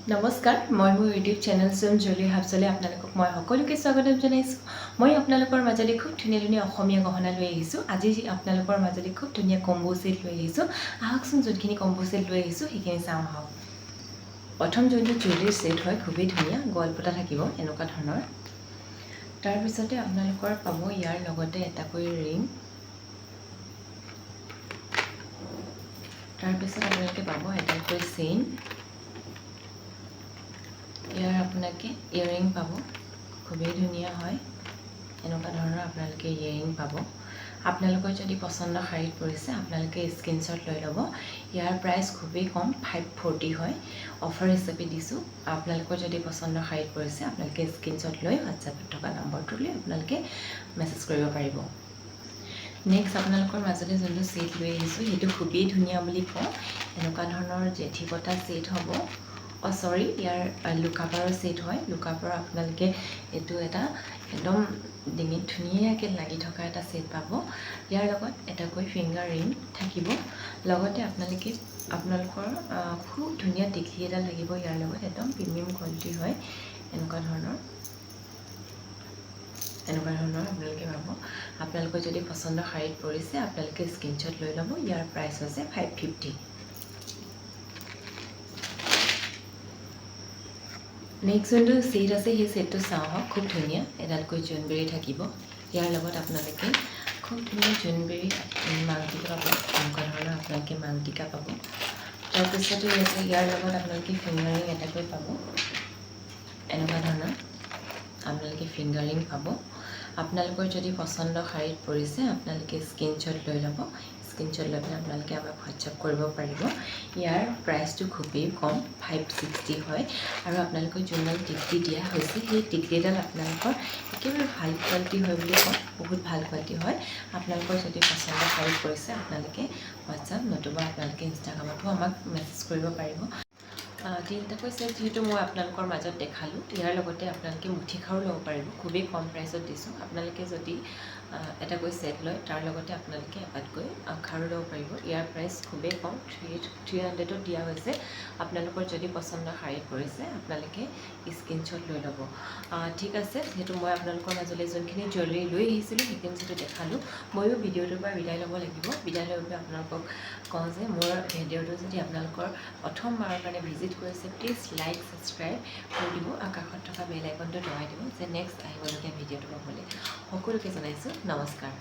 নমস্কাৰ মই মোৰ ইউটিউব চেনেল জুৱেলাৰী হাবচলে আপোনালোকক মই সকলোকে স্বাগতম জনাইছোঁ। মই আপোনালোকৰ মাজলৈ খুব ধুনীয়া ধুনীয়া অসমীয়া গহনা লৈ আহিছোঁ। আজি আপোনালোকৰ মাজলৈ খুব ধুনীয়া কম্বো ছেট লৈ আহিছোঁ। আহকচোন যোনখিনি কম্বো ছেট লৈ আহিছোঁ সেইখিনি চাওঁ আহক। প্ৰথম যোনটো জুৱেলাৰী ছেট হয় খুবেই ধুনীয়া গলপতা থাকিব এনেকুৱা ধৰণৰ। তাৰপিছতে আপোনালোকৰ পাব ইয়াৰ লগতে এটাকৈ ৰিং। তাৰপিছত আপোনালোকে পাব এটাকৈ চেইন। ইয়াৰ আপোনালোকে ইয়াৰিং পাব, খুবেই ধুনীয়া হয় এনেকুৱা ধৰণৰ আপোনালোকে ইয়াৰিং পাব। আপোনালোকৰ যদি পচন্দৰ শাড়ীত পৰিছে আপোনালোকে স্ক্ৰীনশ্বট লৈ ল'ব। ইয়াৰ প্ৰাইচ খুবেই কম, 540 হয়। অফাৰ হিচাপে দিছোঁ। আপোনালোকৰ যদি পচন্দৰ শাড়ীত পৰিছে আপোনালোকে স্ক্ৰীনশ্বট লৈ হোৱাটছএপত থকা নম্বৰটোলৈ আপোনালোকে মেছেজ কৰিব পাৰিব। নেক্সট আপোনালোকৰ মাজতে যোনটো ছেট লৈ আহিছোঁ সেইটো খুবেই ধুনীয়া বুলি কওঁ। এনেকুৱা ধৰণৰ জেঠি কটা ছেট হ'ব। চৰি, ইয়াৰ লুকাপাৰৰ ছেট হয়। লুকাপাৰ আপোনালোকে এইটো এটা একদম ডিঙিত ধুনীয়াকৈ লাগি থকা এটা ছেট পাব। ইয়াৰ লগত এটাকৈ ফিংগাৰ ৰিং থাকিব। লগতে আপোনালোকৰ খুব ধুনীয়া টিকলি এটা লাগিব। ইয়াৰ লগত একদম প্ৰিমিয়াম কোৱালিটি হয় এনেকুৱা ধৰণৰ আপোনালোকে পাব। আপোনালোকৰ যদি পচন্দৰ শাড়ীত পৰিছে আপোনালোকে স্ক্ৰীনশ্বট লৈ ল'ব। ইয়াৰ প্ৰাইচ হৈছে 550। নেক্সট যোনটো ছেট আছে সেই ছেটটো চাওঁ আহক। খুব ধুনীয়া এডালকৈ জোনবেৰী থাকিব। ইয়াৰ লগত আপোনালোকে খুব ধুনীয়া জোনবেৰী মাংটিকা পাব। এনেকুৱা ধৰণৰ আপোনালোকে মাংটিকা পাব। তাৰপিছতে ইয়াৰ লগত আপোনালোকে ফিংগাৰিং এটাকৈ পাব। এনেকুৱা ধৰণৰ আপোনালোকে ফিংগাৰিং পাব। আপোনালোকৰ যদি পচন্দৰ শাড়ীত পৰিছে আপোনালোকে স্ক্ৰীনশ্বট লৈ ল'ব। স্ক্ৰীনশ্বট লৈ পেলাই আপোনালোকে আমাক হোৱাটছআপ কৰিব পাৰিব। ইয়াৰ প্ৰাইচটো খুবেই কম, 560 হয়। আৰু আপোনালোকক যোনডাল টিকলি দিয়া হৈছে সেই টিকলিডাল আপোনালোকৰ একেবাৰে ভাল কোৱালিটি হয় বুলি কওঁ। বহুত ভাল কোৱালিটি হয়। আপোনালোকৰ যদি পচন্দৰ শাড়ীত পৰিছে আপোনালোকে হোৱাটছআপ নতুবা আপোনালোকে ইনষ্টাগ্ৰামতো আমাক মেছেজ কৰিব পাৰিব। তিনিটাকৈ ছেট যিহেতু মই আপোনালোকৰ মাজত দেখালোঁ, ইয়াৰ লগতে আপোনালোকে মুঠি খাৰু ল'ব পাৰিব। খুবেই কম প্ৰাইচত দিছোঁ। আপোনালোকে যদি এটাকৈ ছেট লয় তাৰ লগতে আপোনালোকে এটাকৈ খাৰু ল'ব পাৰিব। ইয়াৰ প্ৰাইচ খুবেই কম, 300ত দিয়া হৈছে। আপোনালোকৰ যদি পচন্দৰ শাড়ীত পৰিছে আপোনালোকে স্ক্ৰীনশ্বট লৈ ল'ব। ঠিক আছে, যিহেতু মই আপোনালোকৰ মাজলৈ যোনখিনি জুৱেলাৰী লৈ আহিছিলোঁ সেইখিনি যিটো দেখালোঁ, ময়ো ভিডিঅ'টোৰ পৰা বিদায় ল'ব লাগিব। বিদায় লৈ পেলাই আপোনালোকক কওঁ যে মোৰ ভিডিঅ'টো যদি আপোনালোকৰ প্ৰথমবাৰৰ কাৰণে ভিজিট কৰিছে প্লিজ লাইক ছাবস্ক্ৰাইব কৰি দিব। কাষত থকা বেল আইকনটো দবাই দিব যে নেক্সট আহিবলগীয়া ভিডিঅ'টো পাবলৈ। সকলোকে জনাইছোঁ নমস্কাৰ।